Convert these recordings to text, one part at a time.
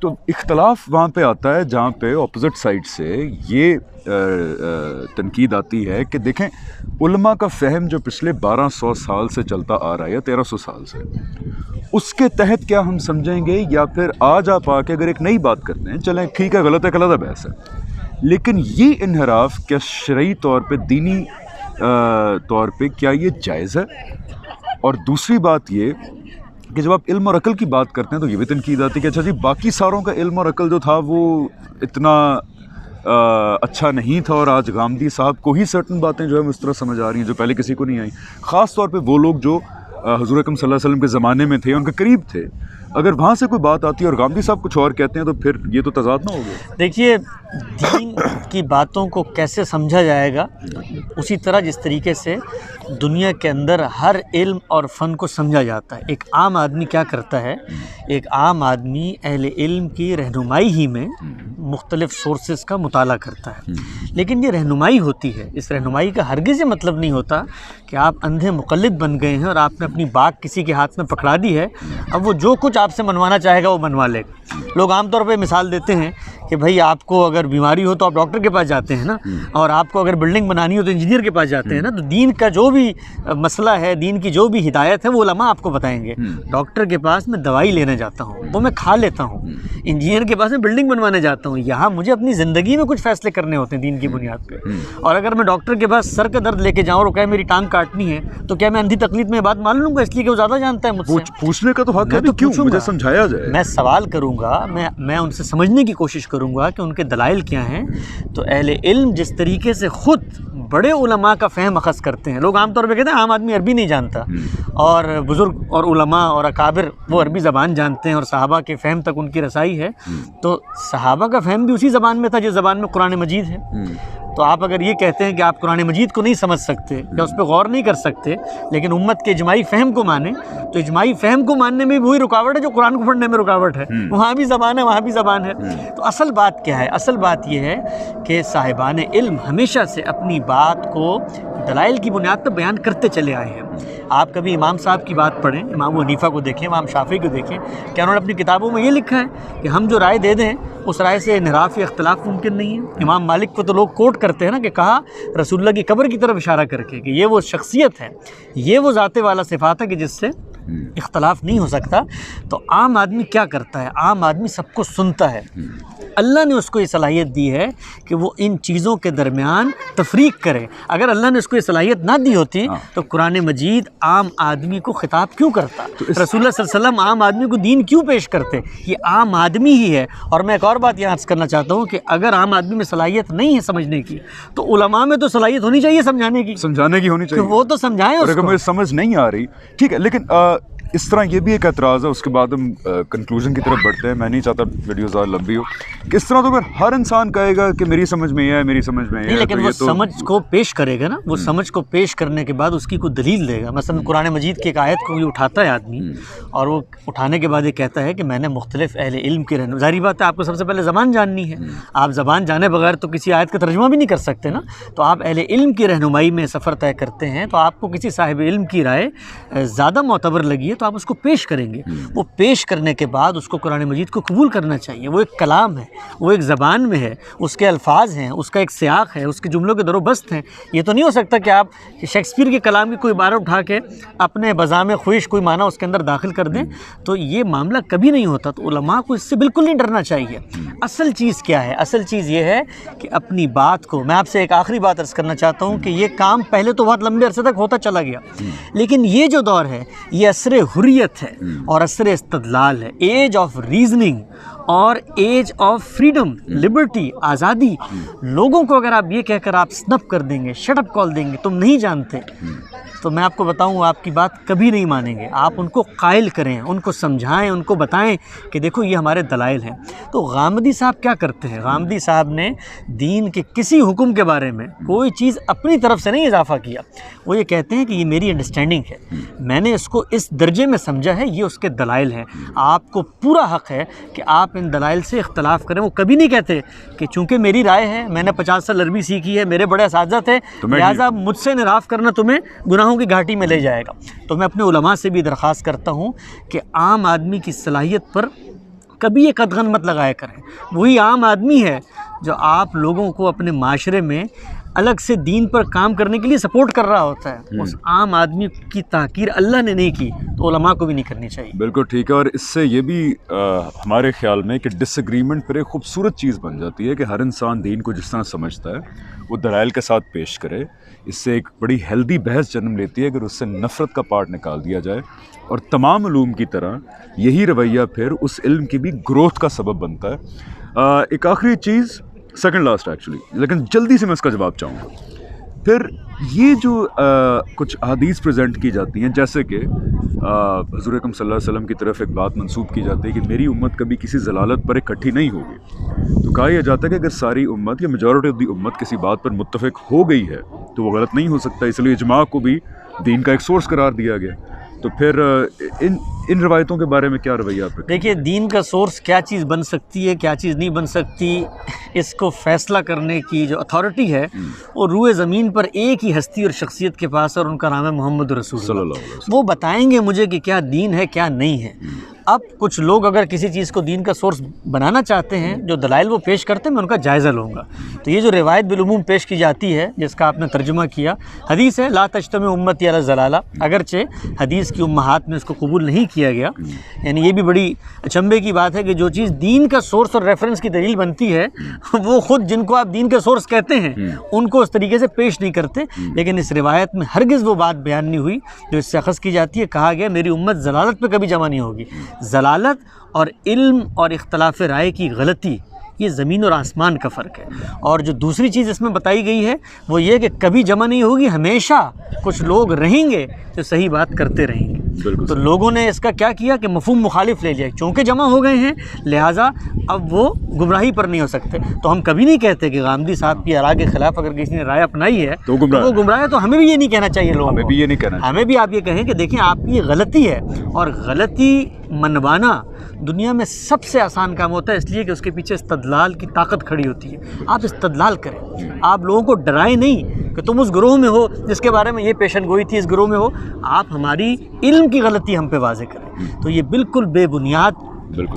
تو اختلاف وہاں پہ آتا ہے جہاں پہ اپوزٹ سائڈ سے یہ تنقید آتی ہے کہ دیکھیں علماء کا فہم جو پچھلے 1200 سال سے چلتا آ رہا ہے یا 1300 سال سے، اس کے تحت کیا ہم سمجھیں گے، یا پھر آج آپ آ کے اگر ایک نئی بات کرتے ہیں، چلیں ٹھیک ہے غلط ہے غلط بحث ہے، لیکن یہ انحراف کیا شرعی طور پہ دینی طور پہ کیا یہ جائز ہے؟ اور دوسری بات یہ کہ جب آپ علم اور عقل کی بات کرتے ہیں تو یہ بھی تنقید آتی ہے کہ اچھا جی باقی ساروں کا علم اور عقل جو تھا وہ اتنا اچھا نہیں تھا، اور آج غامدی صاحب کو ہی سرٹن باتیں جو ہے اس طرح سمجھ آ رہی ہیں جو پہلے کسی کو نہیں آئیں، خاص طور پہ وہ لوگ جو حضور اکرم صلی اللہ علیہ وسلم کے زمانے میں تھے، ان کے قریب تھے۔ اگر وہاں سے کوئی بات آتی ہے اور غامدی صاحب کچھ اور کہتے ہیں تو پھر یہ تو تضاد نہ ہوگا؟ دیکھیے، دین کی باتوں کو کیسے سمجھا جائے گا، اسی طرح جس طریقے سے دنیا کے اندر ہر علم اور فن کو سمجھا جاتا ہے۔ ایک عام آدمی کیا کرتا ہے، ایک عام آدمی اہل علم کی رہنمائی ہی میں مختلف سورسز کا مطالعہ کرتا ہے، لیکن یہ رہنمائی ہوتی ہے، اس رہنمائی کا ہرگز یہ مطلب نہیں ہوتا کہ آپ اندھے مقلد بن گئے ہیں اور آپ نے اپنی باگ کسی کے ہاتھ میں پکڑا دی ہے، اب وہ جو کچھ آپ سے منوانا چاہے گا وہ منوا لے گا۔ لوگ عام طور پہ مثال دیتے ہیں کہ بھائی آپ کو اگر بیماری ہو تو آپ ڈاکٹر کے پاس جاتے ہیں نا، اور آپ کو اگر بلڈنگ بنانی ہو تو انجینئر کے پاس جاتے ہیں نا۔ تو دین کا جو بھی مسئلہ ہے، دین کی جو بھی ہدایت ہے، وہ علماء آپ کو بتائیں گے۔ ڈاکٹر کے پاس میں دوائی لینے جاتا ہوں، وہ میں کھا لیتا ہوں، انجینئر کے پاس میں بلڈنگ بنوانے جاتا ہوں، یہاں مجھے اپنی زندگی میں کچھ فیصلے کرنے ہوتے ہیں دین کی بنیاد پہ۔ اور اگر میں ڈاکٹر کے پاس سر کا درد لے کے جاؤں اور وہ کہے میری ٹانگ کاٹنی ہے، تو کیا میں اندھی تقلید میں یہ بات مان لوں گا اس لیے کہ وہ زیادہ جانتا ہے مجھ سے؟ پوچھنے کا تو حق ہے، تو کیوں مجھے سمجھایا جائے؟ میں سوال کروں گا، میں ان سے سمجھنے کی کوشش کروں گا کہ ان کے دلائل کیا ہیں۔ تو اہل علم جس طریقے سے خود بڑے علماء کا فہم اخذ کرتے ہیں، لوگ عام طور پہ کہتے ہیں عام آدمی عربی نہیں جانتا، اور بزرگ اور علماء اور اکابر وہ عربی زبان جانتے ہیں اور صحابہ کے فہم تک ان کی رسائی ہے۔ تو صحابہ کا فہم بھی اسی زبان میں تھا جس زبان میں قرآن مجید ہے۔ تو آپ اگر یہ کہتے ہیں کہ آپ قرآن مجید کو نہیں سمجھ سکتے یا اس پہ غور نہیں کر سکتے، لیکن امت کے اجماعی فہم کو مانیں، تو اجماعی فہم کو ماننے میں بھی وہی رکاوٹ ہے جو قرآن کو پڑھنے میں رکاوٹ ہے۔ وہاں بھی زبان ہے، وہاں بھی زبان ہے۔ تو اصل بات کیا ہے؟ اصل بات یہ ہے کہ صاحبان علم ہمیشہ سے اپنی بات کو دلائل کی بنیاد پر بیان کرتے چلے آئے ہیں۔ آپ کبھی امام صاحب کی بات پڑھیں، امام حنیفہ کو دیکھیں، امام شافعی کو دیکھیں، کہ انہوں نے اپنی کتابوں میں یہ لکھا ہے کہ ہم جو رائے دے دیں اس رائے سے انحراف یا اختلاف ممکن نہیں ہے۔ امام مالک کو تو لوگ کوٹ کرتے ہیں نا کہ کہا رسول اللہ کی قبر کی طرف اشارہ کر کے کہ یہ وہ شخصیت ہے، یہ وہ ذات والا صفات ہے کہ جس سے اختلاف نہیں ہو سکتا۔ تو عام آدمی کیا کرتا ہے؟ عام آدمی سب کو سنتا ہے۔ اللہ نے اس کو یہ صلاحیت دی ہے کہ وہ ان چیزوں کے درمیان تفریق کرے۔ اگر اللہ نے اس کو یہ صلاحیت نہ دی ہوتی تو قرآن مجید عام آدمی کو خطاب کیوں کرتا؟ رسول اللہ صلی اللہ علیہ وسلم عام آدمی کو دین کیوں پیش کرتے؟ یہ عام آدمی ہی ہے۔ اور میں ایک اور بات یہاں عرض کرنا چاہتا ہوں کہ اگر عام آدمی میں صلاحیت نہیں ہے سمجھنے کی، تو علماء میں تو صلاحیت ہونی چاہیے سمجھانے کی ہونی چاہیے، وہ تو سمجھائیں اس کو۔ اگر مجھے سمجھ نہیں آ رہی ٹھیک ہے، لیکن اس طرح یہ بھی ایک اعتراض ہے، اس کے بعد ہم کنکلوژن کی طرف بڑھتے ہیں۔ میں نہیں چاہتا ویڈیو زیادہ لمبی ہو، کہ اس طرح تو اگر ہر انسان کہے گا کہ میری سمجھ میں یہ ہے، میری سمجھ میں یہ ہے، لیکن وہ سمجھ کو پیش کرے گا نا، وہ سمجھ کو پیش کرنے کے بعد اس کی کوئی دلیل دے گا۔ مثلا قرآن مجید کی ایک آیت کو یہ اٹھاتا ہے آدمی، اور وہ اٹھانے کے بعد یہ کہتا ہے کہ میں نے مختلف اہل علم کی رہنمائی، ظاہری بات ہے آپ کو سب سے پہلے زبان جاننی ہے، آپ زبان جانے بغیر تو کسی آیت کا ترجمہ بھی نہیں کر سکتے نا۔ تو آپ اہل علم کی رہنمائی میں سفر طے کرتے ہیں، تو آپ کو کسی صاحب علم کی رائے زیادہ معتبر لگی ہے تو آپ اس کو پیش کریں گے۔ وہ پیش کرنے کے بعد اس کو قرآن مجید کو قبول کرنا چاہیے۔ وہ ایک کلام ہے، وہ ایک زبان میں ہے، اس کے الفاظ ہیں، اس کا ایک سیاق ہے، اس کے جملوں کے در و بست ہیں۔ یہ تو نہیں ہو سکتا کہ آپ شیکسپیئر کے کلام کی کوئی عبارت اٹھا کے اپنے بزام خواہش کوئی معنی اس کے اندر داخل کر دیں، تو یہ معاملہ کبھی نہیں ہوتا۔ تو علماء کو اس سے بالکل نہیں ڈرنا چاہیے۔ اصل چیز کیا ہے؟ اصل چیز یہ ہے کہ اپنی بات کو، میں آپ سے ایک آخری بات عرض کرنا چاہتا ہوں کہ یہ کام پہلے تو بہت لمبے عرصے تک ہوتا چلا گیا، لیکن یہ جو دور ہے یہ عصر حریت ہے اور عصر استدلال ہے، ایج آف ریزننگ اور ایج آف فریڈم، لبرٹی، آزادی۔ لوگوں کو اگر آپ یہ کہہ کر آپ سنپ کر دیں گے، شٹ اپ کال دیں گے، تم نہیں جانتے، تو میں آپ کو بتاؤں آپ کی بات کبھی نہیں مانیں گے۔ آپ ان کو قائل کریں، ان کو سمجھائیں، ان کو بتائیں کہ دیکھو یہ ہمارے دلائل ہیں۔ تو غامدی صاحب کیا کرتے ہیں؟ غامدی صاحب نے دین کے کسی حکم کے بارے میں کوئی چیز اپنی طرف سے نہیں اضافہ کیا۔ وہ یہ کہتے ہیں کہ یہ میری انڈرسٹینڈنگ ہے، میں نے اس کو اس درجے میں سمجھا ہے، یہ اس کے دلائل ہیں۔ آپ کو پورا حق ہے کہ آپ ان دلائل سے اختلاف کریں۔ وہ کبھی نہیں کہتے کہ چونکہ میری رائے ہے، میں نے 50 سال عربی سیکھی ہے، میرے بڑے اساتذہ تھے، لہٰذا مجھ سے انحراف کرنا تمہیں گناہوں کی گھاٹی میں لے جائے گا۔ تو میں اپنے علماء سے بھی درخواست کرتا ہوں کہ عام آدمی کی صلاحیت پر کبھی یہ قدغن مت لگایا کریں. وہی عام آدمی ہے جو آپ لوگوں کو اپنے معاشرے میں الگ سے دین پر کام کرنے کے لیے سپورٹ کر رہا ہوتا ہے. اس عام آدمی کی تحقیر اللہ نے نہیں کی تو علماء کو بھی نہیں کرنی چاہیے. بالکل ٹھیک ہے. اور اس سے یہ بھی ہمارے خیال میں کہ ڈس ایگریمنٹ پر ایک خوبصورت چیز بن جاتی ہے کہ ہر انسان دین کو جس طرح سمجھتا ہے وہ دلائل کے ساتھ پیش کرے. اس سے ایک بڑی ہیلدی بحث جنم لیتی ہے اگر اس سے نفرت کا پارٹ نکال دیا جائے. اور تمام علوم کی طرح یہی رویہ پھر اس علم کی بھی گروتھ کا سبب بنتا ہے. ایک آخری چیز، سیکنڈ لاسٹ ایکچولی، لیکن جلدی سے میں اس کا جواب چاہوں گا. پھر یہ جو کچھ احادیث پریزنٹ کی جاتی ہیں، جیسے کہ حضور اکرم صلی اللہ علیہ وسلم کی طرف ایک بات منسوب کی جاتی ہے کہ میری امت کبھی کسی ضلالت پر اکٹھی نہیں ہوگی. تو کہا یہ جاتا ہے کہ اگر ساری امت یا میجورٹی آف دی امت کسی بات پر متفق ہو گئی ہے تو وہ غلط نہیں ہو سکتا. اس لیے اجماع کو بھی دین کا ایک سورس قرار دیا گیا. تو پھر ان روایتوں کے بارے میں کیا رویہ آپ رکھتے ہیں؟ دیکھیے، دین کا سورس کیا چیز بن سکتی ہے، کیا چیز نہیں بن سکتی، اس کو فیصلہ کرنے کی جو اتھارٹی ہے وہ روئے زمین پر ایک ہی ہستی اور شخصیت کے پاس ہے، اور ان کا نام ہے محمد رسول صلی اللہ. اللہ علیہ وسلم. وہ بتائیں گے مجھے کہ کیا دین ہے کیا نہیں ہے. اب کچھ لوگ اگر کسی چیز کو دین کا سورس بنانا چاہتے ہیں، جو دلائل وہ پیش کرتے ہیں میں ان کا جائزہ لوں گا. تو یہ جو روایت بالعموم پیش کی جاتی ہے جس کا آپ نے ترجمہ کیا، حدیث ہے لا تجتمع امتی علی الضلالہ، اگرچہ حدیث کی امہات میں اس کو قبول نہیں کیا گیا. یعنی یہ بھی بڑی اچنبھے کی بات ہے کہ جو چیز دین کا سورس اور ریفرنس کی دلیل بنتی ہے وہ خود جن کو آپ دین کا سورس کہتے ہیں ان کو اس طریقے سے پیش نہیں کرتے. لیکن اس روایت میں ہرگز وہ بات بیان نہیں ہوئی جو اس سے اخذ کی جاتی ہے. کہا گیا میری امت ضلالت پہ کبھی جمع نہیں ہوگی. ضلالت اور علم اور اختلاف رائے کی غلطی یہ زمین اور آسمان کا فرق ہے. اور جو دوسری چیز اس میں بتائی گئی ہے وہ یہ کہ کبھی جمع نہیں ہوگی، ہمیشہ کچھ لوگ رہیں گے جو صحیح بات کرتے رہیں گے. تو لوگوں نے اس کا کیا کیا کہ مفہوم مخالف لے لیا. چونکہ جمع ہو گئے ہیں لہٰذا اب وہ گمراہی پر نہیں ہو سکتے. تو ہم کبھی نہیں کہتے کہ غامدی صاحب کی آراء کے خلاف اگر کسی نے رائے اپنائی ہے تو وہ گمراہ ہے. تو ہمیں بھی یہ نہیں کہنا چاہیے لوگوں کو. ہمیں بھی یہ نہیں کہنا چاہیے. ہمیں بھی آپ یہ کہیں کہ دیکھیں آپ کی یہ غلطی ہے. اور غلطی منوانا دنیا میں سب سے آسان کام ہوتا ہے، اس لیے کہ اس کے پیچھے استدلال کی طاقت کھڑی ہوتی ہے. آپ استدلال کریں، آپ لوگوں کو ڈرائیں نہیں کہ تم اس گروہ میں ہو جس کے بارے میں یہ پیشن گوئی تھی، اس گروہ میں ہو. آپ ہماری علم کی غلطی ہم پہ واضح کریں. تو یہ بالکل بے بنیاد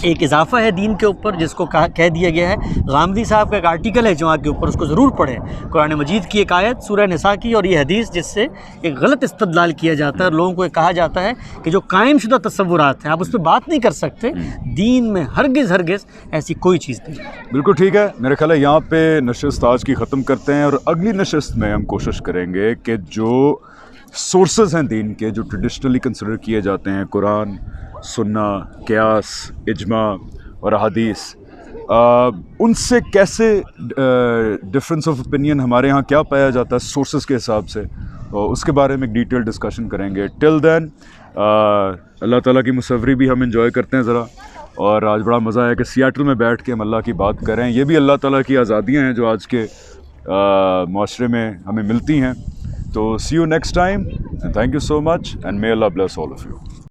ایک اضافہ ہے دین کے اوپر جس کو کہہ دیا گیا ہے. غامدی صاحب کا ایک آرٹیکل ہے جماعت کے اوپر، اس کو ضرور پڑھیں. قرآن مجید کی ایک آیت سورہ نساء کی اور یہ حدیث جس سے ایک غلط استدلال کیا جاتا ہے اور لوگوں کو یہ کہا جاتا ہے کہ جو قائم شدہ تصورات ہیں آپ اس پہ بات نہیں کر سکتے. دین میں ہرگز ایسی کوئی چیز نہیں. بالکل ٹھیک ہے. میرے خیال ہے یہاں پہ نشست آج کی ختم کرتے ہیں، اور اگلی نشست میں ہم کوشش کریں گے کہ جو سورسز ہیں دین کے جو ٹریڈیشنلی کنسیڈر کیے جاتے ہیں، قرآن، سنہ، قیاس، اجماع اور احادیث، ان سے کیسے ڈفرینس آف اوپینین ہمارے ہاں کیا پایا جاتا ہے سورسز کے حساب سے، اس کے بارے میں ایک ڈیٹیل ڈسکشن کریں گے. ٹل دین اللہ تعالیٰ کی مصوری بھی ہم انجوائے کرتے ہیں ذرا. اور آج بڑا مزہ آیا کہ سیاٹل میں بیٹھ کے ہم اللہ کی بات کریں. یہ بھی اللہ تعالیٰ کی آزادیاں ہیں جو آج کے معاشرے میں ہمیں ملتی ہیں. تو see you next time. Thank you so much and may Allah bless all of you.